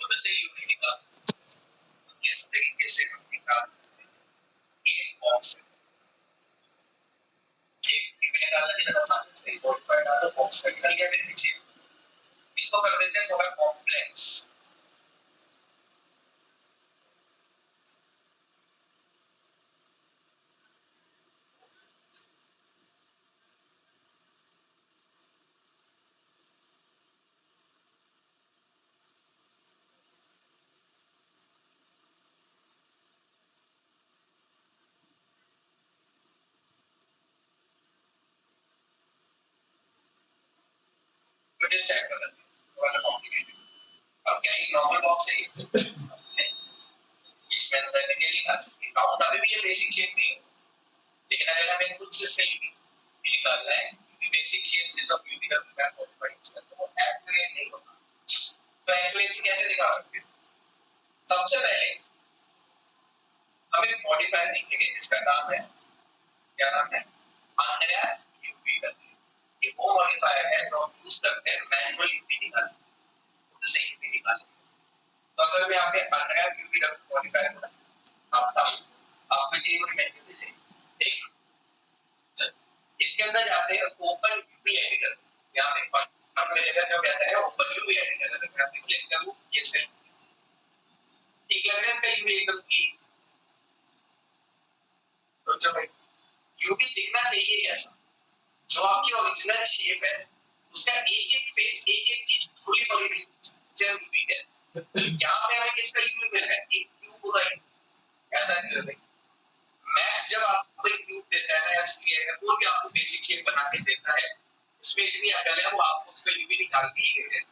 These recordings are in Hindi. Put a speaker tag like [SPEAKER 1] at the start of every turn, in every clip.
[SPEAKER 1] उधर से यूवी निकाल, इस तरीके से हम निकाल ये बॉक्स ये निकालने के बाद एक बोर्ड पर डालो, बॉक्स निकल गया बेसिक शेप। इसको कर देते हैं थोड़ा कॉम्प्लेक्स। मुझे चेक कर लेते हैं थोड़ा सा कॉम्प्लिकेटेड। अब क्या ये नॉर्मल बॉक्स है ये इसमें अंदर निकलेगा काउंट अभी भी ये बेसिक शेप नहीं है, लेकिन अगर हमें कुछ से सही निकालना है बेसिक शेप से तो यूवी का क्या मॉडिफाई करना है, तो एक्यूरेट नहीं होगा। तो एक्यूरेसी कैसे दिखा सकते हैं? सबसे पहले हमें मॉडिफायर सीखेंगे जिसका नाम है, क्या नाम है, अनरैप यूवी करके। ये वो मॉडिफायर है जो हम यूज करते हैं मैनुअल यूवी निकालने, खुद से यूवी निकालने। तो अगर मैं यहाँ पे अनरैप यूवी मॉडिफायर बनाता हूँ, आपको ये मेन्यू मिलेगा, ठीक। इसके अंदर जाते हैं ओपन यूवी एडिटर, यहाँ पे बटन मिलेगा जो कहता है ओपन यूवी एडिटर। अगर मैं यहाँ पे क्लिक करूँ ये सेल ठीक लग रहा है, इसका यूवी एकदम क्लीन। तो जब यूवी दिखना चाहिए ऐसा, जो आपकी ओरिजिनल शेप है उसका एक एक फेस एक एक चीज खुली पड़ी हुई यूवी है। यहाँ पे हमें किसका यूवी मिल रहा है? एक क्यूब पूरा ऐसा क्यूब है। मैक्स जब आपको एक क्यूब देता है या स्फीयर है वो भी आपको बेसिक शेप बना के देता है, उसमें इतनी अकल है वो आपको उसका यूवी निकाल के ही देते हैं।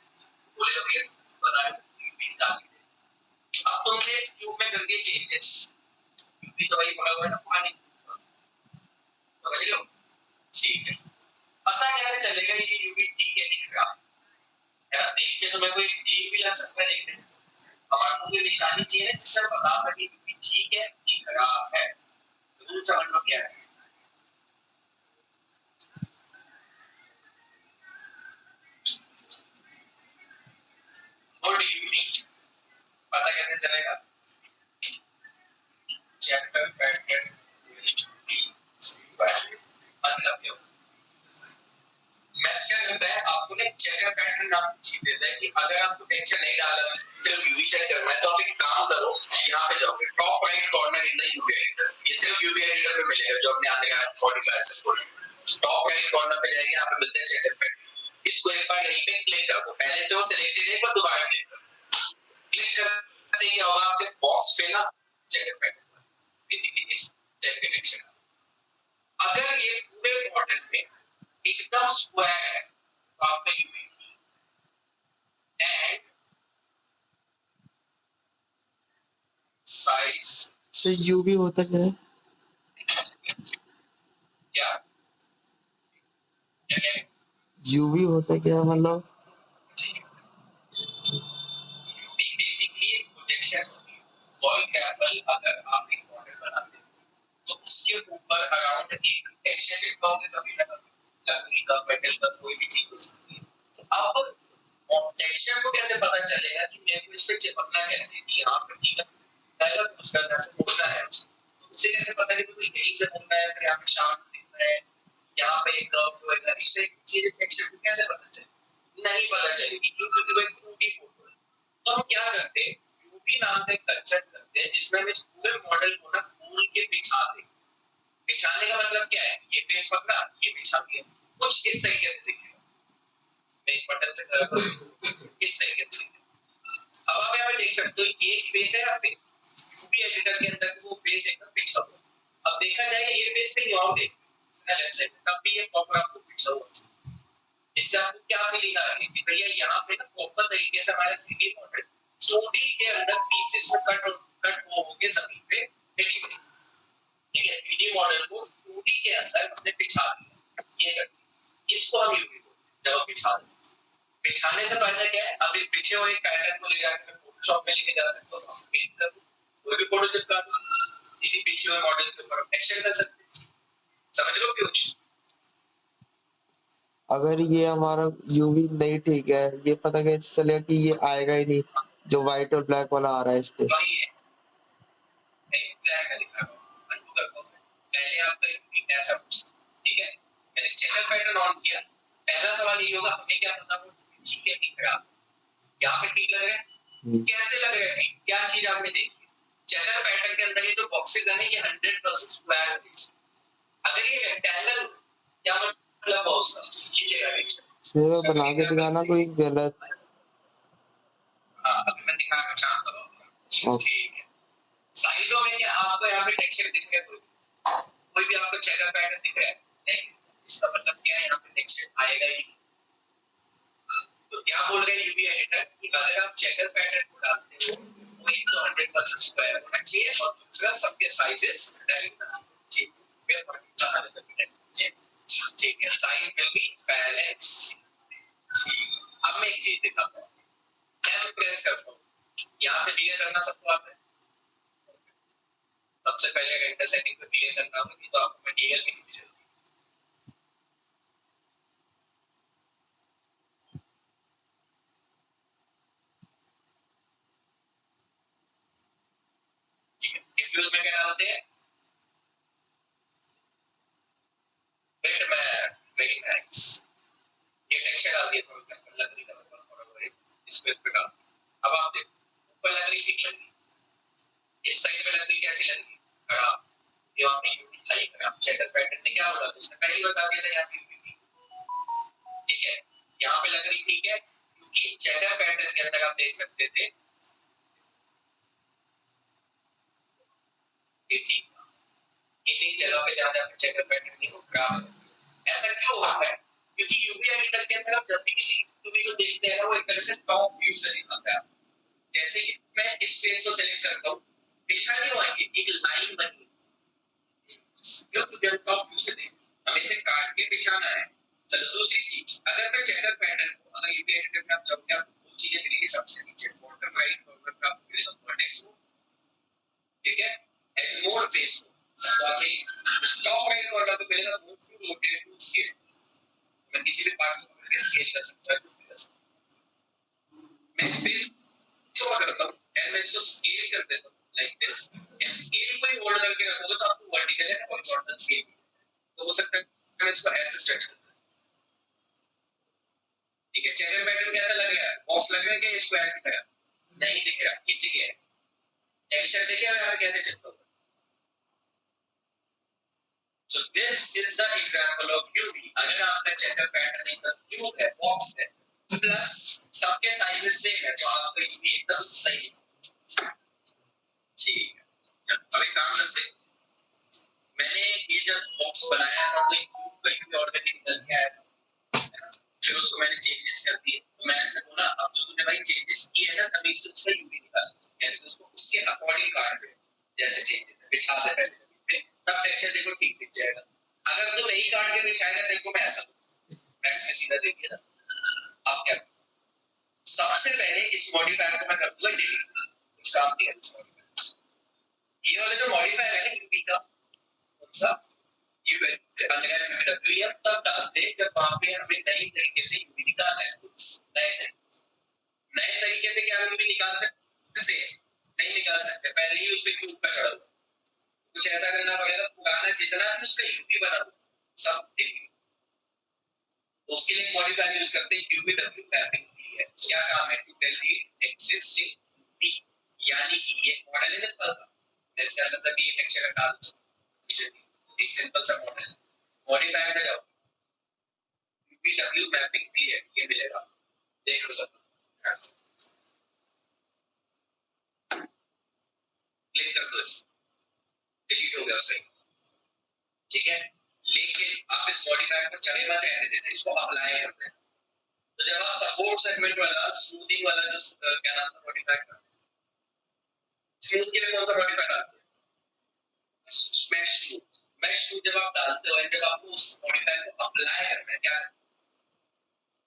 [SPEAKER 1] बोले जब ये बना यूवी निकाल के अब तुमने इस क्यूब में कर दिए चेंजेस, यूवी तो वही पड़ा हुआ है ना पानी, समझ लो, ठीक है। पता कैसे चलेगा ये यूवी ठीक है नहीं खराब है? देख के तो मैं कोई ठीक भी लग सकता है, देखते हमारे को कोई निशानी चाहिए ना जिससे हम बता सके यूवी ठीक है कि खराब है। जरूर समझ लो क्या है। और यूवी पता कैसे चलेगा? चैप्टर पैटर्न मतलब मैथ्स क्या करता है, आपको ना चेकर पैटर्न नाम की चीज देता है कि अगर आपको टेंशन नहीं डालना सिर्फ यूवी चेक करना है तो आप एक काम करो, यहाँ पे जाओगे top right corner in the UV editor, ये सिर्फ यूवी एडिटर में मिलेगा जो हमने आने का मॉडिफायर से बोला। टॉप राइट कॉर्नर पे जाएंगे, यहाँ पे मिलते हैं चेकर पैटर्न। इसको एक बार यहीं पे क्लिक करो, पहले से वो सिलेक्टेड है, एक बार दोबारा क्लिक करो। क्लिक करते ही होगा आपके बॉक्स पे ना चेकर पैटर्न, बेसिकली इस चेक डिटेक्शन। अगर ये पूरे मॉडल में एकदम स्क्वायर है तो आपका यूवी एंड साइज
[SPEAKER 2] से यूवी होता क्या है?
[SPEAKER 1] क्या
[SPEAKER 2] यूवी होता क्या है मतलब?
[SPEAKER 1] यूवी बेसिकली एक प्रोजेक्शन होती है। फॉर एग्जांपल अगर आप एक मॉडल बनाते हैं तो उसके ऊपर अराउंड एक टेक्सचर चिपकाओगे तभी ना लकड़ी का मेटल का कोई भी चीज हो सकती है। अब टेक्सचर को कैसे पता चलेगा कि मेरे को इस पे चिपकना कैसे है? यहाँ पे ठीक है पहले उसका कैसे मुड़ना है, तो उसे कैसे पता है कि कोई यहीं से मुड़ना है, फिर यहाँ पे शार्प दिखना है, यहाँ पे एक कर्व होएगा, इस टाइप की चीजें टेक्सचर को कैसे पता चलेगी? नहीं पता चलेगी क्योंकि वो एक 2D फोटो है। तो हम क्या करते हैं, यूवी नाम का एक कंसेप्ट करते हैं जिसमें हम इस पूरे मॉडल को ना मूल के बिछा दें। बिछाने का मतलब क्या है? ये फेस पकड़ा, ये बिछा दिया, कुछ इस तरीके से दिखेगा। मैं एक बटन से कर रहा हूं, इस तरीके से दिखेगा। अब आप यहाँ पे देख सकते हो ये एक फेस है, यहाँ पे यूवी एडिटर के अंदर वो फेस एकदम पिछा हुआ। अब देखा जाए ये फेस कहीं और देख लेफ्ट साइड तब भी ये प्रॉपर आपको पिछा हुआ। इससे आपको क्या फीलिंग आ रही है कि भैया यहाँ पे ना प्रॉपर तरीके से हमारा 3D मॉडल 2D के अंदर पीसेस में कट हो के जमीन पे फिक्स है। ठीक है, 3D मॉडल को 2D के अंदर हमने बिछा दिया, ये कर दिया। इसको हम यूवी बोलते हैं जब बिछा दें। बिछाने से फायदा क्या है? अब इस बिछे हुए पैटर्न को ले जाकर फोटोशॉप में लेके जा सकते हो, पेंट कर कोई भी फोटो चिपका दो, इसी बिछे हुए मॉडल के ऊपर टेक्सचर कर सकते हैं। समझ लो क्यों?
[SPEAKER 2] अगर ये हमारा यूवी नहीं ठीक है, ये पता कैसे चलेगा कि ये आएगा ही नहीं? जो व्हाइट और ब्लैक वाला आ रहा है इस पे।
[SPEAKER 1] वही है, एग्जैक्टली अनडू करता हूं। पहले आपका ऐसा कुछ, ठीक है, मैंने चैनल पैटर्न ऑन किया, पहला सवाल ये होगा हमें क्या पता वो ठीक है कि खराब, यहाँ पे ठीक लग रहा है, कैसे लग रहा है, क्या चीज आपने देखी, चैनल पैटर्न के अंदर ये जो बॉक्सेस है ये 100% स्क्वायर होंगे, अगर ये रेक्टेंगल क्या मतलब है उसका खींचेगा नहीं,
[SPEAKER 2] बना के दिखाना कोई गलत।
[SPEAKER 1] अभी मैं दिखा रहा हूं, ठीक है, साइडों में क्या आपको यहाँ पे टेक्सचर दिख रहा है, कोई भी आपको चेकर पैटर्न दिख रहा है नहीं, इसका मतलब क्या है यहाँ पे टेक्सचर आएगा ही। तो क्या बोल रहे हैं यूवी एडिटर कि अगर आप चेकर पैटर्न को डालते हो वो एक तो 100% स्क्वायर होना चाहिए और दूसरा सबके साइजेस ठीक है, साइन विल बी बैलेंस्ड। अब मैं एक चीज दिखाता हूँ, मैं प्रेस करता हूँ, यहाँ से क्लियर करना सबको आता है, सबसे पहले रेंडर सेटिंग पे क्लियर करना होगा तो आपको मटेरियल भी नहीं मिलेगा। डिफ्यूज में क्या डालते हैं, वेट मैट, वेरी नाइस, ये टेक्सचर डाल दिया थोड़ा सा लकड़ी का थोड़ा इसको इस पे डाल। अब आप देखो ऊपर लकड़ी ठीक लग रही, इस साइड पे लकड़ी कैसी लग रही, खराब, ये आपने यूवी खाई खराब, चेकर पैटर्न ने क्या बोला उसने पहले ही बता दिया था यहाँ पे यूवी, ठीक है, यहाँ पे लकड़ी ठीक है क्योंकि चेकर पैटर्न के अंदर आप देख सकते थे ये ठीक, इन जगह पे ज्यादा चेकर पैटर्न नहीं हो खराब, ऐसा क्यों होता है, क्योंकि यूवी एडिटर के अंदर आप जब भी किसी यूवी को देखते हैं वो एक तरह से टॉप व्यू से दिखाता है, जैसे कि मैं इस फेस को सिलेक्ट करता हूं, पीछा नहीं हुआ कि एक लाइन बनी, क्योंकि जब टॉप व्यू से देख हमें इसे काट के बिछाना है। चलो दूसरी चीज, अगर मैं चेकर पैटर्न को अगर यूवी एडिटर में आप जाओगे आप दो चीजें मिलेंगी, सबसे नीचे बॉटम राइट कॉर्नर का आपको मिलेगा वर्टेक्स को, ठीक है, एज मोर फेस को, तो आपके टॉप राइट कॉर्नर पे मिलेगा move to rotate to scale, मैं किसी भी पार्ट को पकड़ के स्केल कर सकता हूं, मैं इस फेस को करता हूं एंड मैं इसको स्केल कर देता हूं लाइक दिस, एंड स्केल को ही होल्ड करके रखोगे तो आपको वर्टिकल एंड हॉरिजॉन्टल स्केल, तो हो सकता है मैं इसको ऐसे स्ट्रेच कर दूं, ठीक है, चेकर पैटर्न कैसा लग रहा है, बॉक्स लग रहा है कि स्क्वायर दिख रहा है, नहीं दिख रहा, खिंच गया है, टेक्सचर देखिए मैं कैसे चेक करूं, so this is the example of UV, अगर आपका चेकर पैटर्न एक क्यूब है, बॉक्स है, प्लस सबके साइजेस सेम है तो आपका UV एकदम सही है, ठीक है, अभी काम करते हैं, मैंने ये जब बॉक्स बनाया था तो एक क्यूब का यूवी ऑर्गेनिक निकल के आया था, फिर उसको मैंने चेंजेस कर दिए, तो मैं ऐसे बोला अब जो तूने भाई चेंजेस किए हैं ना तभी से उसका यूवी निकाल, यानी उसको उसके अकॉर्डिंग काट दे, जैसे चेंजेस बिछा दे पहले तब टेक्सचर देखो ठीक दिख जाएगा, अगर तू नहीं काट के बिछाएगा देखो मैं ऐसा मैं इसमें सीधा देखिए ना, अब क्या सबसे पहले इस मॉडिफायर को मैं कर दूंगा डिलीट, कुछ काम किया इस मॉडिफायर, ये वाला जो मॉडिफायर है ना यूवी का कौन सा यूवी डब्ल्यूएम तब डालते हैं जब वहां पे हमें नई तरीके से यूवी निकालना है, नए तरीके से क्या यूवी निकाल सकते हैं, नहीं निकाल सकते, पहले ही उस पे क्यूब पे खड़ा हो, कुछ ऐसा करना पड़ेगा पुराना जितना भी उसका यूवी बना हो सब देखिए, तो उसके लिए मॉडिफायर यूज करते हैं यूवी डब्ल्यू मैपिंग की है, क्या काम है टू डिलीट एग्जिस्टिंग यूवी, यानी कि ये मॉडल है सिंपल का इसका मतलब ये टेक्सचर हटा दो, एक सिंपल सा मॉडल है, मॉडिफायर में जाओ यूवी डब्ल्यू मैपिंग क्लियर ये मिलेगा, देख लो सब, क्लिक कर दो इसको, डिलीट हो गया उसका, ठीक है, लेकिन आप इस मॉडिफायर को चले मत रहने देते, इसको अप्लाई करते हैं, तो जब आप सपोर्ट सेगमेंट वाला स्मूथिंग वाला जो क्या नाम था मॉडिफायर का, स्मूथ के लिए कौन सा मॉडिफायर डालते हैं, स्मैश स्मूथ, मैश स्मूथ जब आप डालते हो जब आपको उस मॉडिफायर को अप्लाई करना है क्या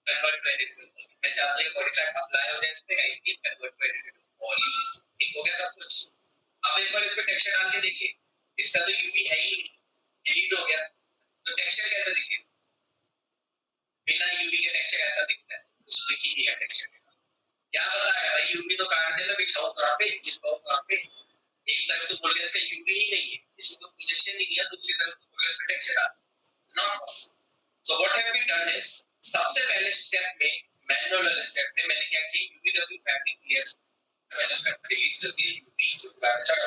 [SPEAKER 1] कन्वर्ट वेरिएबल, मैं चाहता हूं मॉडिफायर अप्लाई हो जाए इस पे आई कन्वर्ट वेरिएबल ऑल, ठीक हो गया सब कुछ, अब एक बार इस पे टेक्सचर डाल के देखिए, इसका तो यूवी है ही नहीं, डिलीट हो गया, तो टेक्सचर कैसा दिखेगा, बिना यूवी के टेक्सचर ऐसा दिखता है, उसने ही दिया टेक्सचर, क्या पता है भाई यूवी तो काट पे चिपकाओ कहां पे, एक तरफ तो बोल रहे इसका यूवी ही नहीं है, इसको तो प्रोजेक्शन ही नहीं है, दूसरी तरफ तो बोल रहे प्रोटेक्शन है, not possible. So what have we done is, सबसे पहले स्टेप में, मैनुअल स्टेप में मैंने क्या किया, यूवीडब्ल्यू मैपिंग क्लियर मैंने उसका डिलीट कर दिया, यूवी जो बैटर।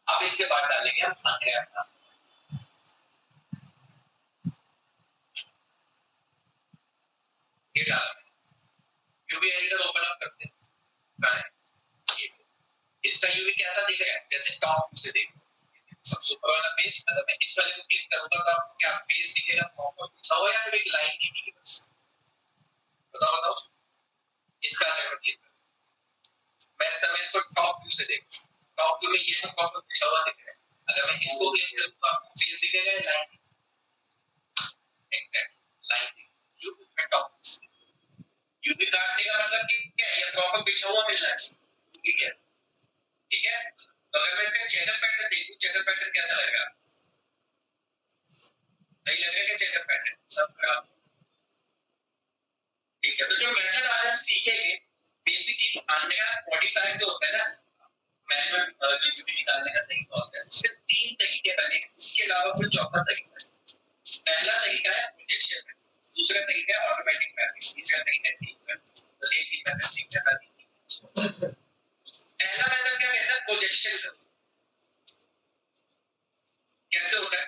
[SPEAKER 1] अब इसके बाद डालेंगे हम अंडरग्राउंड, ये डाल यूवी एडिटर ओपन अप करते हैं। इसका यूवी कैसा दिख रहा है, जैसे टॉप व्यू से देखो, सबसे ऊपर वाला फेस, अगर मैं इस वाले को क्लिक करूंगा तो आपको क्या फेस दिखेगा, प्रॉपर सो या तो एक लाइन दिखेगी बस। बताओ इसका अगर क्लिक मैं इस तरह इसको टॉप व्यू से देखूं, टॉप व्यू में ये तो प्रॉपर पिछा हुआ दिख रहा है, अगर मैं इसको क्लिक करूं तो आपको फेस दिखेगा, लाइन एग्जैक्ट लाइन यू में टॉप यूवी काटने का मतलब क्या है, ये प्रॉपर पिछा हुआ मिलना चाहिए, ठीक है, ठीक है। तो अगर मैं इसका चेकर पैटर्न देखूं, चेकर पैटर्न कैसा लगेगा, नहीं लगेगा चेकर पैटर्न सब खराब, ठीक है। तो जो मेथड आज हम सीखेंगे बेसिकली अंडरग्राउंड मॉडिफायर जो होता है ना, मैनुअल जो यूवी निकालने का तरीका होता है, उसके तीन तरीके बने, उसके अलावा कोई चौथा तरीका है। पहला तरीका है प्रोजेक्शन, दूसरा तरीका है ऑटोमेटिक मैपिंग, तीसरा तरीका है सीक्वेंस, तो सेम मेथड सीखना है। पहला मेथड क्या कहता है, प्रोजेक्शन। कैसे होता है,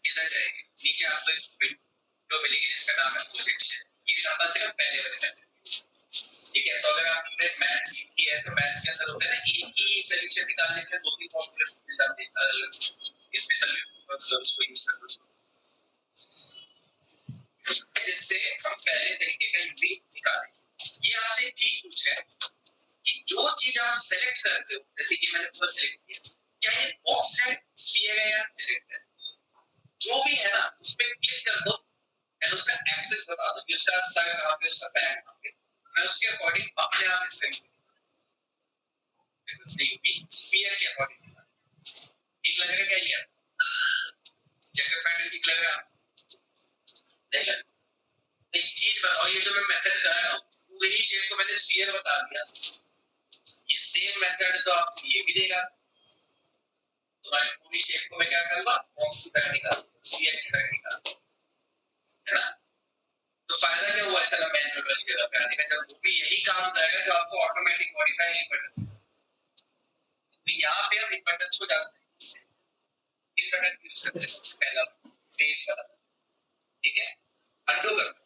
[SPEAKER 1] इधर जाएंगे नीचे आपको एक विंडो मिलेगी जिसका नाम है प्रोजेक्शन, ये लंबा सिर्फ पहले वाले मेथड, ठीक है। तो अगर आपने मैथ्स सीखी है तो मैथ्स के अंदर होता है ना, एक ही सॉल्यूशन निकालने के लिए दो तीन फॉर्मूले मिल जाते हैं, स्पेशली सर्च को यूज करते हैं, जिससे हम पहले तरीके का यूवी निकालें। ये आपसे एक चीज पूछ रहा है कि जो चीज आप सेलेक्ट करते हो, जैसे कि मैंने पूरा सेलेक्ट किया, क्या ये बॉक्स है, स्फीयर है या सिलेक्ट है, जो भी है ना उस पे क्लिक कर दो एंड उसका एक्सेस बता दो कि उसका सर कहां पे, उसका बैक कहां पे, मैं उसके अकॉर्डिंग अपने आप इसका स्फीयर के अकॉर्डिंग ठीक लगेगा क्या, ये चेकर पैटर्न ठीक लग रहा है, नहीं लग, एक चीज बताओ, ये जो मैं मेथड कर रहा हूं वही शेप को मैंने स्फीयर बता दिया, ये सेम मेथड तो आप ये भी देगा, तुम्हारी पूरी शेप को मैं क्या करूंगा, बॉक्स की तरह निकाल स्फीयर की तरह निकाल, है ना। तो फायदा क्या हुआ इतना मैनुअल वाली जगह पे आने का, जब वो भी यही काम करेगा जो आपको ऑटोमेटिक मॉडिफाई नहीं करना, तो यहाँ पे हम इन बटन्स को जानते हैं, इन बटन यूज करते हैं, सबसे पहला फेस वाला, ठीक है, अंडू कर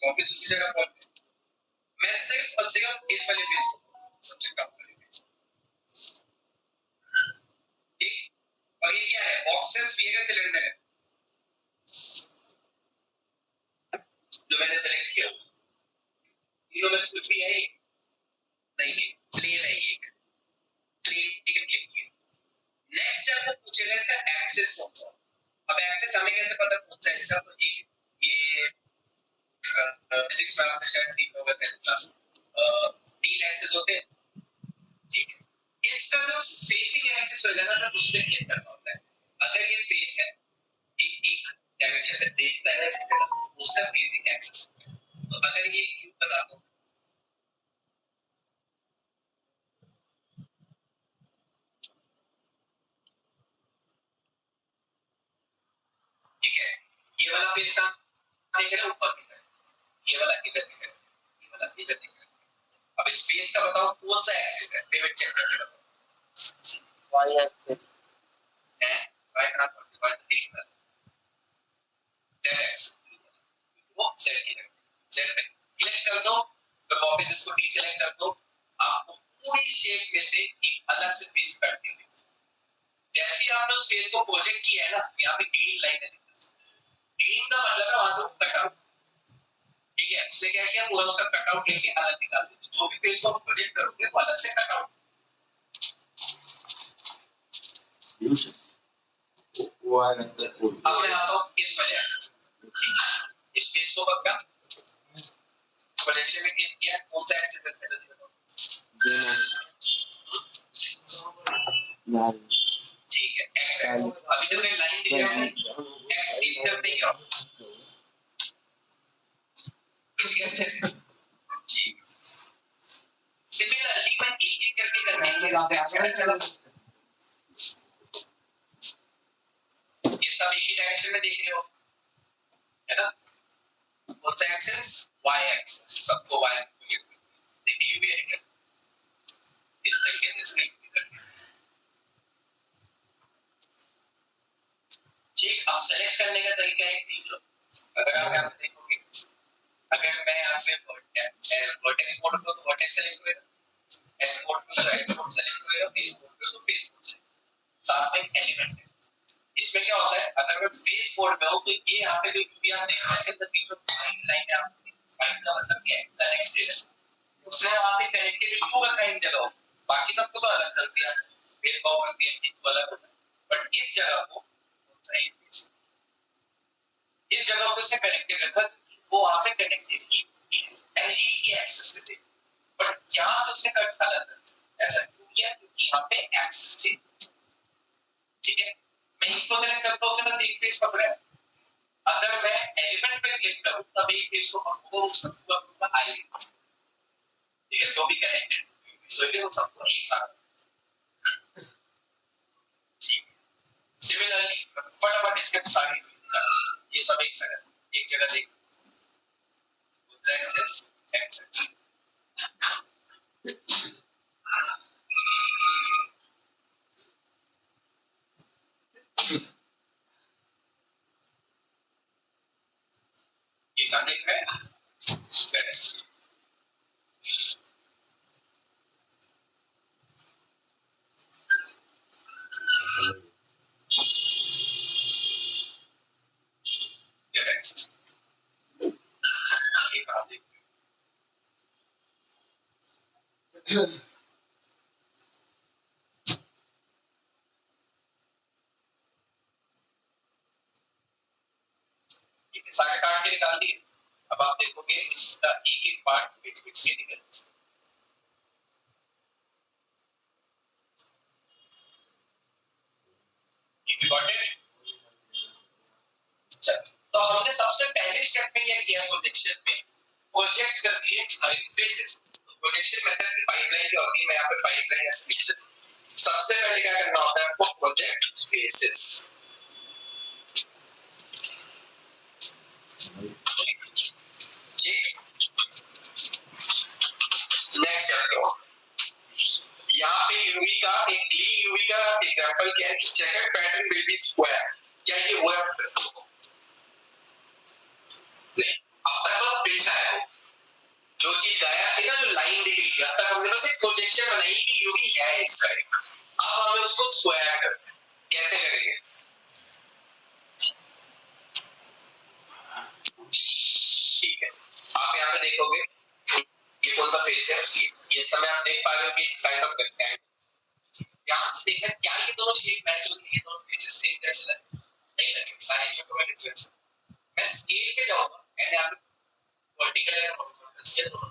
[SPEAKER 1] वापस उसी जगह पहुंच, मैं सिर्फ और सिर्फ इस वाले फेस को सबसे कम करेंगे, ठीक। और ये क्या है, बॉक्स है, स्फीयर का सिलेंडर है जो मैंने सेलेक्ट किया, तीनों में से कुछ भी है नहीं है, प्लेन है, एक प्लेन, ठीक है, क्लिक किया। नेक्स्ट आपको पूछेगा इसका एक्सेस कौन सा, अब एक्सेस हमें कैसे पता कौन सा इसका, तो ये फिजिक्स में आपने शायद सीखा होगा 10th क्लास में, तीन एक्सेस होते हैं, ठीक है। इसका जो फेसिंग एक्सेस होगा ना उस पे क्लिक करना होता है, अगर ये फेस है एक डायरेक्शन में देखता है उसका फेसिंग एक्सेस, तो अगर ये क्यों बता दो, ठीक है, ये वाला फेस का देख रहे हो ऊपर की तरफ, ये वाला किधर दिख रहा है, ये वाला किधर दिख रहा है, अब इस फेस का बताओ कौन सा एक्सिस है, डेविड चेक करके बताओ,
[SPEAKER 2] वाई एक्सिस
[SPEAKER 1] है राइट ना, पर ठीक है, जेड एक्सिस, वो जेड की तरफ, जेड पे क्लिक कर दो, तो वापस इसको डीसेलेक्ट कर दो, आपको पूरी शेप में से एक अलग से फेस कट दिया, जैसे ही आपने उस फेस को प्रोजेक्ट किया है ना, यहाँ पे ग्रीन लाइन है, ग्रीन का मतलब है वहां से कट आउट, ठीक है, उसने क्या किया, पूरा उसका कट आउट लेके अलग निकाल दिया, जो भी फेस को प्रोजेक्ट करोगे वो अलग से कट आउट,
[SPEAKER 2] वो आएगा।
[SPEAKER 1] अब मैं आता हूँ इस वाले एक्सेस, इस फेस को पक्का प्रोजेक्शन में क्लिक किया, कौन सा एक्सेस है पहले बताओ, ठीक है, एक्स एक्सेस, अभी तो मैं लाइन दिख रहा है, एक्स क्लिक करते ही आओ, ठीक है, आप चलो ये सब एक ही डायरेक्शन में देख रहे हो, है ना? कौन सा एक्सिस? y एक्सिस, सबको y देखिए भी है इस तरीके से स्क्रीन ठीक। अब सेलेक्ट करने का तरीका है सीख लो। अगर आप यहाँ पे देखोगे, अगर मैं यहाँ पे वर्टेक्स मोड को तो वर्टेक्स सेलेक्ट होगा, एज मोड को तो एज मोड सेलेक्ट होगा, फेस मोड को तो फेस मोड सेलेक्ट, साथ में एलिमेंट है। इसमें क्या होता है, अगर मैं फेस मोड में हूँ तो ये यहाँ पे जो यूवी आप देख रहे हैं इसके अंदर बीच में फाइन लाइन है, फाइन का मतलब क्या है? कनेक्टेड है। उसने वहां से कनेक्टेड होगा कहीं जगह हो, बाकी सबको तो अलग कर दिया, भेदभाव कर दिया कि तो अलग होता है, बट इस जगह को सही, इस जगह को इसने कनेक्टेड रखा, वो वहां पे कनेक्टेड एलई के एक्सेस पे थे, बट यहां से उसने कट अलग कर ऐसा क्यों किया? क्योंकि यहाँ पे एक्सेस थे। ठीक है, मैं इनको सेलेक्ट करता हूं, उसने बस एक फेस पकड़ा है। अगर मैं एलिमेंट पे क्लिक करूं तब एक फेस को पकड़ूंगा, उसका पूरा आएगा। ठीक है, जो भी कनेक्टेड सो ये सबको एक साथ। सिमिलरली फटाफट इसके सारे ये सब एक साथ एक जगह देख, एक्सेस एक्सेस ये क्या देख रहे हैं? सारे काट के निकाल दिए। अब आप देखोगे इसका एक एक पार्ट बीच बीच के निकल, तो हमने सबसे पहले स्टेप में क्या किया? प्रोजेक्शन में प्रोजेक्ट कर दिए बेसिस। प्रोजेक्शन मेथड की पाइपलाइन क्या होती है? मैं यहाँ पे पाइपलाइन एक्सप्लेनेशन, सबसे पहले क्या करना होता है आपको? Project basis. नेक्स्ट चैप्टर, यहाँ पे यूवी का एक क्लीन यूवी का एग्जांपल क्या है? Checkered pattern will be square. क्या ये हुआ? नहीं, अब तक बस बेस आया है, जो चीज गायब थी ना, जो लाइन दिख रही थी, अब तक हमने बस एक प्रोजेक्शन बनाई कि यूवी है इसका एक। अब हमें उसको स्क्वायर करना है। कैसे करेंगे? ठीक है, आप यहाँ पे देखोगे ये कौन सा फेस है? ये समय आप देख पा रहे हो कि इट्स काइंड ऑफ रेक्टेंगल। ध्यान से देखना, क्या ये दोनों शेप मैच होती है? ये दोनों फेसेस सेम जैसे नहीं लगे, साइज में कोई डिफरेंस। मैं स्केल पे जाऊंगा एंड यहाँ पे वर्टिकल एंड हॉरिजॉन्टल से दोनों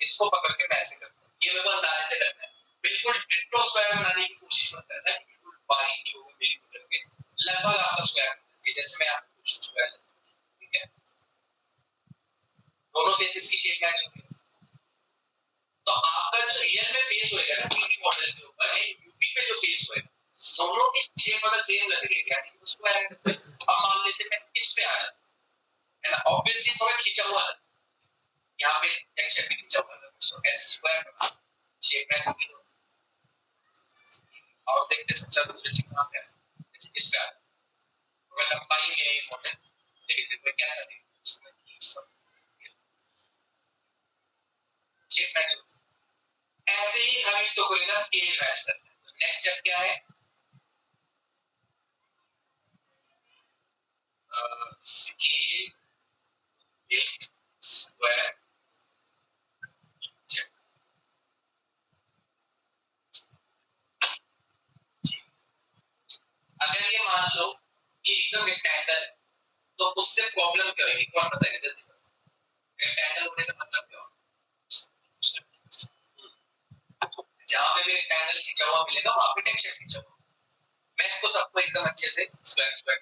[SPEAKER 1] इसको पकड़ के मैं ऐसे करता हूं, ये मेरे को अंदाजे से करना है। बिल्कुल डिट्टो स्क्वायर बनाने की कोशिश मत करना, बिल्कुल बारीकी होगी बिल्कुल करके लगभग आपका स्क्वायर बनाइए, जैसे मैं आपको कुछ स्क्वायर, ठीक है? दोनों फेसेस की शेप मैच होगी, तो आपका जो रियल में फेस होएगा ना 3D मॉडल के ऊपर है, यूपी पे जो फेस होएगा, दोनों की शेप अगर सेम लग रही है क्या नहीं उसको अब मान लेते हैं इस पे आ जाता है ना, ऑब्वियसली थोड़ा खींचा हुआ है, यहाँ पे टेक्सचर भी खींचा हुआ है, सो एस स्क्वायर शेप मैच होगी। और देखते सबसे दूसरी चीज कहां पे है? इस पे मैं लंबाई में है मॉडल, लेकिन फिर मैं क्या करें उसमें खींच कर शेप मैच। ऐसे ही हर एक टुकड़े का स्केल मैच करना है। तो नेक्स्ट स्टेप क्या है? स्केल एक स्क्वायर। अगर ये मान लो कि एकदम रेक्टेंगल है तो उससे प्रॉब्लम क्या होगी? कौन बताएगा जल्दी? रेक्टेंगल होने का मतलब क्या होगा? जहां पे भी रेक्टेंगल खींचा हुआ मिलेगा वहां पे टेक्सचर खींचा हुआ। मैं इसको सबको एकदम अच्छे से स्क्वायर स्क्वायर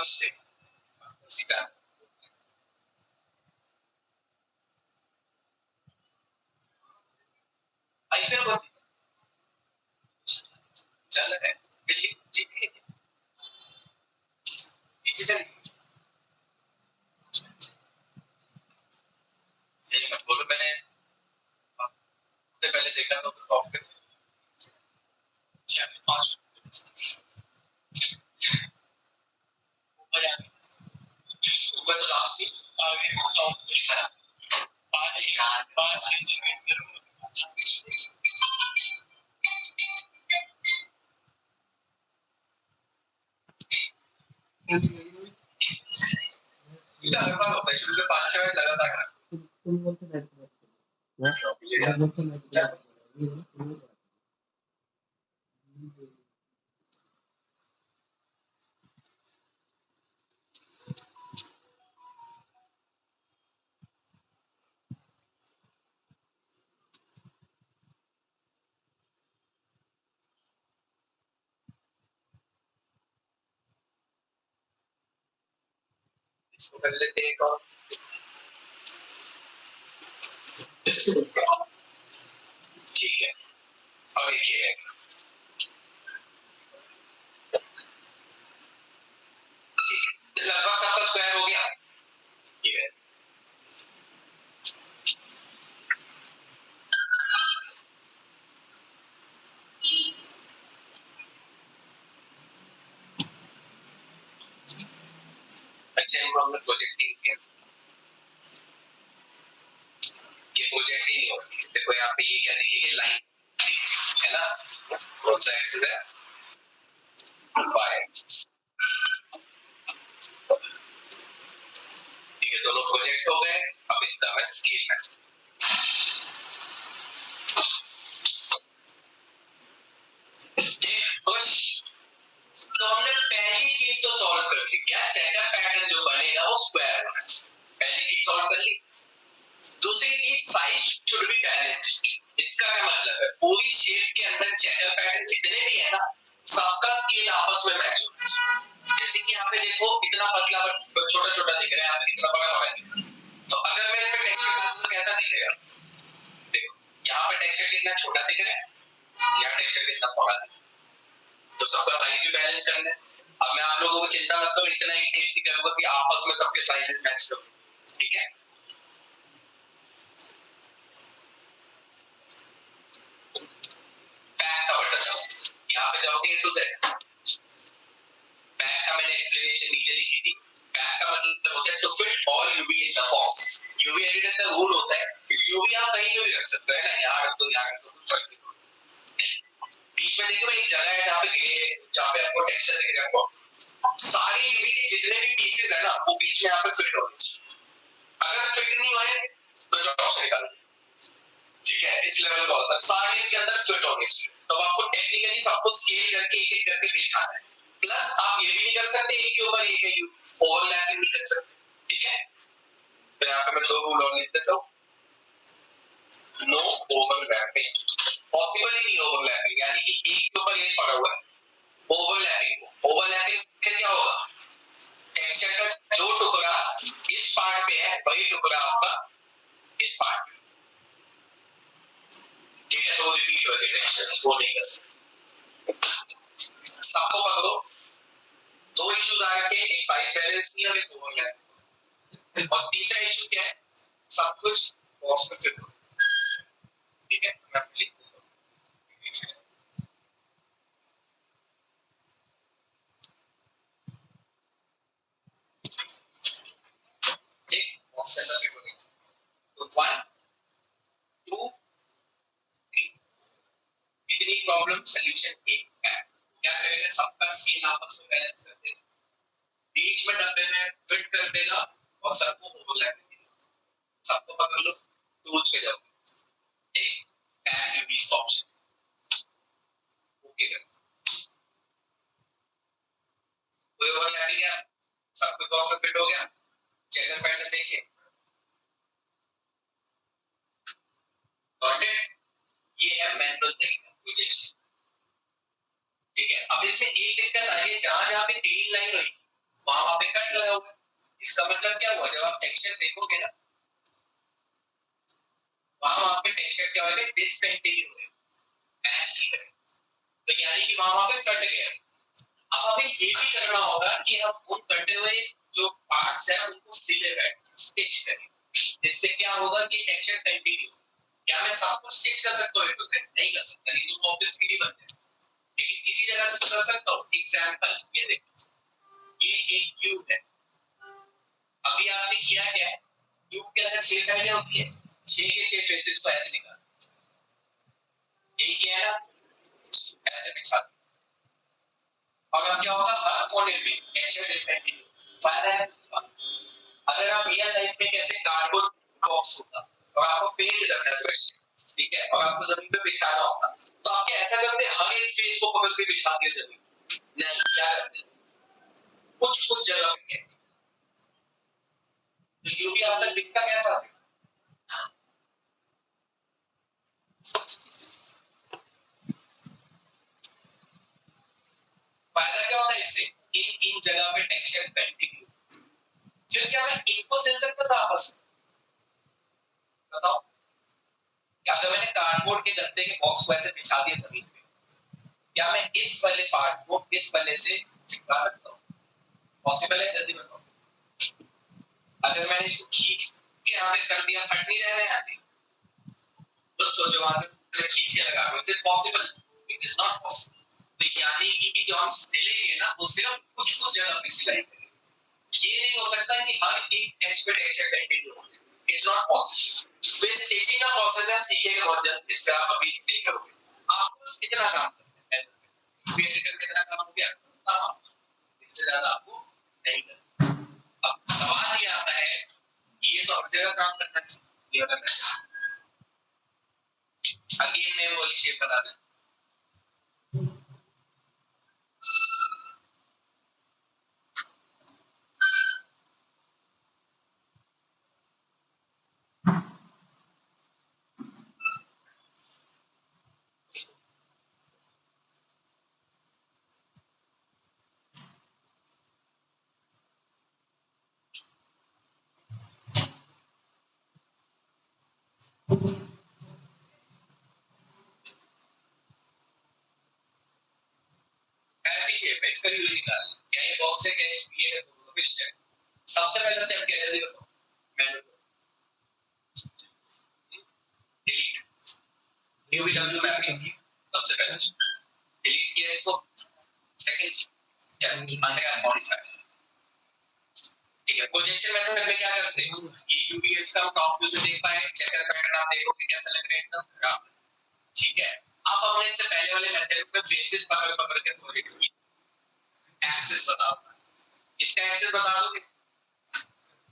[SPEAKER 1] फर्स्ट डे उसी का आईपीएल बहुत चल रहा है दिल्ली जीत गई नीचे चली यही मत बोलो मैंने सबसे पहले देखा तो टॉप पे चैंपियन 5 ऊपर तो लास्ट की आगे टॉप पे 5 हर बार होता है शुरू में 5-6 मैच लगातार इसको कर लेते हैं एक और ठीक है अब एक ये है लगभग सबका स्क्वायर हो गया ये है अच्छा इनको हमने प्रोजेक्टिंग किया ये प्रोजेक्टिंग नहीं होती देखो यहाँ पे ये क्या दिखेगी लाइन है ना कौन सा एक्सिस है y एक्सिस ठीक है दोनों प्रोजेक्ट हो गए अब इनका मैं स्केल मैच खुश तो हमने पहली चीज तो सॉल्व कर ली क्या चेकर पैटर्न जो बनेगा वो स्क्वायर होना चाहिए पहली चीज सॉल्व कर ली दूसरी चीज साइज शुड बी बैलेंस्ड इसका क्या मतलब है पूरी शेप के अंदर चेकर पैटर्न जितने भी है ना सबका स्केल आपस में मैच होना चाहिए जैसे कि यहाँ पे देखो इतना पतला छोटा छोटा दिख रहा है यहाँ पे कितना बड़ा बड़ा दिख रहा है तो अगर मैं इसका टेक्सचर करूँ तो कैसा दिखेगा देखो यहाँ पे टेक्सचर कितना छोटा दिख रहा है यहाँ टेक्सचर कितना बड़ा दिख रहा है तो सबका साइज भी बैलेंस करना है अब मैं आप लोगों को चिंता मत करो इतना ही टेस्ट करूंगा कि आपस में सबके साइजेस मैच करो ठीक है बैक का बटन यहाँ पे जाओगे टू जेड बैक का मैंने एक्सप्लेनेशन नीचे लिखी थी बैक का मतलब होता है to fit all UV in the box UV editor का रूल होता है यूवी आप कहीं पे भी रख सकते हो ना यहाँ रख दो बीच में देखो एक जगह है जहाँ पे आपको टेक्सचर दिख रहा है सारे यूवी के जितने भी पीसेस है ना वो बीच में यहाँ पे फिट होने चाहिए अगर फिट नहीं हुए तो जॉब से निकाल ठीक है इस लेवल का होता है सारे इसके अंदर फिट होने चाहिए तो आपको टेक्निकली सबको स्केल करके एक करके बिछाना है प्लस आप ये भी नहीं कर सकते एक के ऊपर एक है ओवरलैपिंग नहीं कर सकते ठीक है तो यहाँ पे मैं दो रूल और लिख देता हूँ नो ओवरलैपिंग पॉसिबल ही नहीं ओवरलैपिंग यानी कि एक के ऊपर एक पड़ा हुआ है ओवरलैपिंग से क्या होगा टेक्सचर का जो टुकड़ा इस पार्ट पे है वही टुकड़ा आपका इस पार्ट पे ठीक है तो रिपीट हो जाएगा वो नहीं कर सकते सबको पकड़ो दो इश्यूज आ रखे एक साइड बैलेंस नहीं है एक ओवरलैप और तीसरा इशू क्या है सब कुछ बॉक्स में फिट हो ठीक है मैं लिख दूंगा एक बॉक्स के अंदर फिट हो गई तो 1 2 3 इतनी प्रॉब्लम सॉल्यूशन एक है क्या करेगा सबका स्केल आपस में बैलेंस कर देगा बीच में डब्बे में फिट कर देगा और सबको ओवरलैप देगा सबको पकड़ लो टूल्स पे जाओ एक एड यूवी ऑप्शन ओके कर कोई ओवरलैप गया सबको बॉक्स में फिट हो गया चेकर पैटर्न देखिए गॉट इट ये है मैनुअल तरीका प्रोजेक्शन ठीक है अब इसमें एक दिक्कत आई है जहां जहां पे ग्रीन लाइन हुई वहां टेक्सचर देखोगे ना, वहां पे टेक्सचर क्या होगा, डिसकंटिन्यू है, मैच नहीं करेगा, तो यानी कि वहां पे कट गया। अब हमें ये भी करना होगा कि हम उन कटे हुए जो पार्ट्स हैं उनको सिले बैठ स्टिच करें, जिससे क्या होगा कि टेक्सचर कंटिन्यू। क्या मैं सब कुछ स्टिच कर सकता हूँ? नहीं कर सकता, नहीं तो ऑब्वियस भी बन जाए, लेकिन किसी जगह से तो कर सकता हूँ। एग्जांपल ये देखो, ये एक क्यूब है, अभी आपने किया क्या है, क्यूब के अंदर 6 साइडें होती है, 6 के 6 फेसेस को ऐसे निकाल, एक है ना, ऐसे बिछा, और अब क्या होगा, हर कोने पे टेक्सचर डिसकंटिन्यू। फायदा है। अगर आप रियल लाइफ में कैसे कार्डबोर्ड बॉक्स होता और आपको पेंट करना है, ठीक है, और आपको जमीन पे बिछाना होता, तो आप क्या ऐसा करते, हर एक फेस को पकड़ के बिछा दिया जमीन? नहीं, क्या करते, कुछ कुछ जगह पे, तो ये भी आप तक दिखता कैसा है। फायदा क्या होता है इससे, इन इन जगह पे टेक्सचर कंटिन्यू। फिर क्या मैं इनको सेंसर कर रहा आपस में, बताओ, क्या अगर मैंने कार्डबोर्ड के गत्ते के बॉक्स को ऐसे बिछा दिया जमीन पे, क्या मैं इस वाले पार्ट को इस वाले से चिपका सकता हूँ? पॉसिबल है? जल्दी बताओ। अगर मैंने इसको खींच के यहाँ पे कर दिया, फट नहीं रहना है, तो सोचो वहां से खींच के लगा रहे थे, possible? It is not possible. तो यानी कि जो हम सिलेंगे ना, वो सिर्फ कुछ कुछ जगह पे सिलाएंगे, ये नहीं हो सकता कि हर एक एज पे टेक्सचर कंटिन्यू हो, इट्स नॉट पॉसिबल। तो इस स्टिचिंग का प्रोसेस हम सीखेंगे बहुत जल्द, इस पे आप अभी नहीं करोगे। आप बस इतना काम करते हैं, एडिटर में इतना काम हो गया, इससे ज्यादा आपको नहीं करना। अब सवाल ये आता है, ये तो हर जगह काम करना चाहिए, अगेन मैं वही शेप बता दूं, ऐसी शेप है, इसका यूज निकाल, क्या ये बॉक्स है, क्या ये फिश है? सबसे पहला स्टेप क्या है, जल्दी बताओ। मेनू डिलीट, न्यू डब्ल्यू मैपिंग की सबसे पहला डिलीट किया इसको, सेकंड क्या अंडर मॉडिफाई, ठीक है। प्रोजेक्शन मेथड में क्या करते हैं, ये यूवीएच का टॉप व्यू से देख पाए, चेकर पैटर्न आप देखोगे कैसा लग रहा है, एकदम खराब, ठीक है। आप हमने इससे पहले वाले मेथड में फेसेस पकड़ पकड़ के प्रोजेक्ट किए, एक्सेस बताओ, इसका एक्सेस बता दोगे,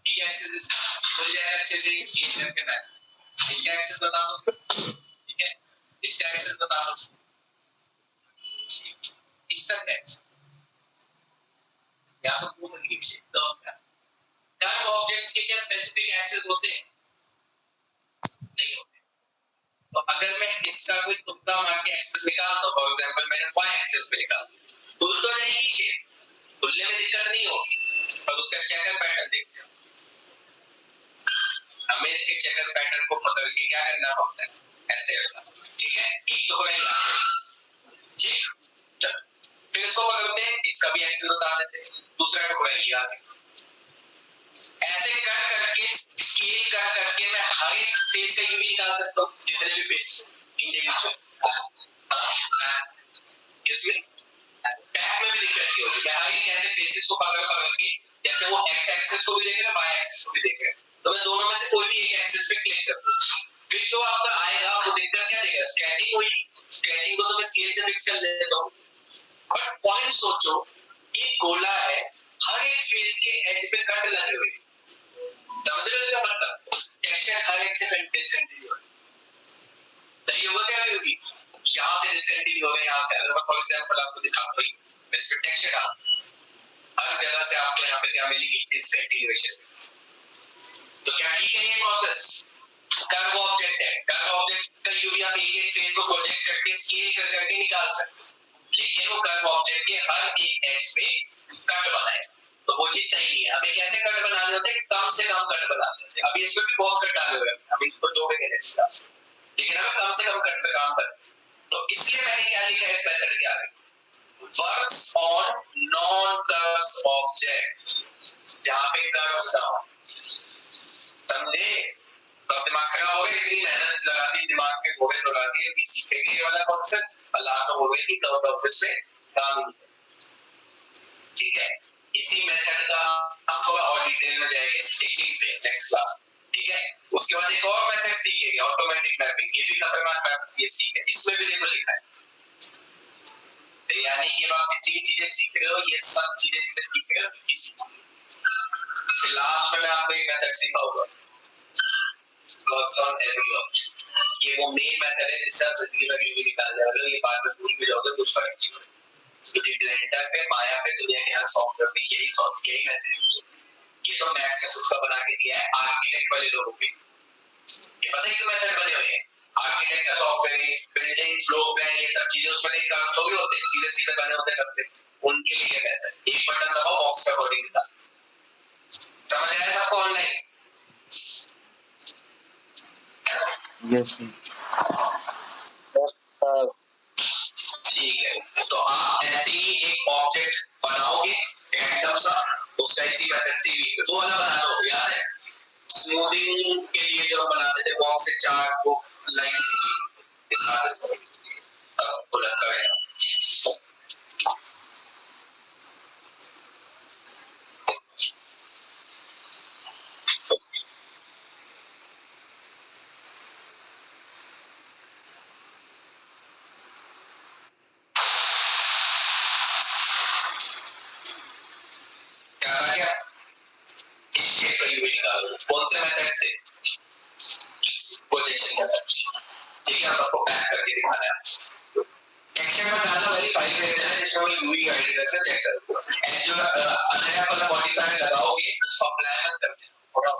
[SPEAKER 1] ठीक है, एक्सेस हो जाएगा अच्छे से, स्केल करके ना, इसका एक्सेस बता दो, ठीक है, इसका एक्सेस बता दो, इसका एक्सेस या तो पूर्ण नीचे तो क्या ऑब्जेक्ट्स के क्या स्पेसिफिक एक्सेस होते हैं? नहीं होते। तो अगर मैं इसका कोई तुक्का मार के एक्सेस निकालता हूं, फॉर एग्जांपल मैंने y एक्सेस पे निकाल, खुल तो रहेगी शेप, खुलने में दिक्कत नहीं होगी, पर उसका चेकर पैटर्न देखते हैं, हमें इसके चेकर पैटर्न को पकड़ के क्या करना पड़ता है, ऐसे रखना, ठीक है। एक तो कोई ठीक, चलो फिर इसको पकड़ते हैं, इसका भी एक्सेस बता देते हैं, दूसरा टुकड़ा ये आ गया, ऐसे कर करके स्केल कर करके मैं हर एक फेस का यूवी निकाल सकता हूँ, जितने भी फेस इंडिविजुअल, इसमें टैग में भी दिक्कत नहीं होगी, मैं हर एक ऐसे फेसेस को पकड़ पकड़ के, जैसे वो एक्स एक्सिस को भी देख रहा है, वाई एक्सिस को भी देख रहा है, तो मैं दोनों में से कोई भी एक एक्सिस पे क्लिक कर दूं, फिर जो आपका आएगा वो दिक्कत क्या देगा, स्ट्रेचिंग हुई, स्ट्रेचिंग को तो मैं स्केल से फिक्स कर लेता हूँ, बट पॉइंट सोचो, एक गोला है, हर एक फेस के एज पे कट लगे हुए, समझ रहे हो इसका मतलब, टेक्सचर हर एक से डिसकंटिन्यू है, सही होगा क्या होगी, यहाँ से डिसकंटिन्यू हो गया, यहाँ से, अगर मैं फॉर एग्जांपल आपको दिखाता हूँ, मैं इसमें टेक्सचर डाल, हर जगह से आपको यहाँ पे क्या मिलेगी, डिसकंटिन्यूएशन, तो क्या ठीक है ये प्रोसेस, कर्व ऑब्जेक्ट है, कर्व ऑब्जेक्ट का यूवी आप एक एक फेस को प्रोजेक्ट करके स्केल कर करके निकाल सकते हो, लेकिन वो कर्व ऑब्जेक्ट के हर एक एज पे कट बनाए, तो वो चीज सही नहीं है। हमें कैसे कट बनाने होते हैं, कम से कम कट बनाने होते हैं। अभी इसमें भी बहुत कट डाले हुए हैं, अभी इसको जोड़ेंगे नेक्स्ट क्लास, लेकिन हमें कम से कम कट पे काम करना। तो इसलिए मैंने क्या लिखा है इस मेथड के आगे, works on non curves object, जहां पे कर्व्स ना हो। समझे? तो दिमाग खराब हो गया, इतनी मेहनत लगा दी, दिमाग पे घोड़े दौड़ा दिए कि सीखेंगे ये वाला कॉन्सेप्ट, अल्लाह तो हो गई कि कर्व ऑब्जेक्ट पे काम नहीं। ठीक है, इसी मेथड का हम थोड़ा और डिटेल में जाएंगे स्केचिंग पे नेक्स्ट क्लास। ठीक है, उसके बाद एक और मेथड सीखेंगे ऑटोमेटिक मैपिंग, ये भी खतरनाक मैप, ये सीखे, इसमें भी देखो लिखा है, यानी कि आप जितनी चीजें सीख रहे हो ये सब चीजें सीख रहे हो किसी, फिर लास्ट में मैं आपको एक मेथड सिखाऊंगा, वर्क्स ऑन एवरी ऑब्जेक्ट। ये वो मेन मेथड है जिससे आप जिंदगी में यूज निकाल जाओगे, ये बाद में भूल भी जाओगे, कुछ फर्क नहीं पड़ेगा, क्योंकि ब्लेंडर पे, माया पे, दुनिया के हर सॉफ्टवेयर पे यही मेथड यूज होता है। ये तो मैक्स ने खुद का बना के दिया है आर्किटेक्ट वाले लोगों के, ये पता है क्यों मेथड बने हुए हैं? आर्किटेक्ट का सॉफ्टवेयर, बिल्डिंग, फ्लोर प्लान, ये सब चीजें उसमें एक कर्व्स थोड़ी होते हैं, सीधे सीधे बने होते हैं करते, उनके लिए मेथड, एक बटन दबाओ बॉक्स का कोडिंग का। समझ आया सबको ऑनलाइन?
[SPEAKER 2] यस
[SPEAKER 1] ठीक है, तो आप ऐसे ही एक ऑब्जेक्ट बनाओगे रैंडम सा, उसका इसी मेथड से भी वो वाला बना लो, याद है स्मूथिंग के लिए जो बनाते थे बॉक्स से चार वो लाइन दिखाते थे, तब बुलंद करेगा। क्या आ गया? इस शेप का यूवी निकालो, कौन से मेथड से? Projection method. ठीक है, आपको पैक करके दिखाना है। एक्शन में डालना वाली फाइल रहता है जिसमें वो यूवी आईडी से चेक करो, एंड जो नया वाला मॉडिफायर लगाओगे उसको अप्लाई मत करना, थोड़ा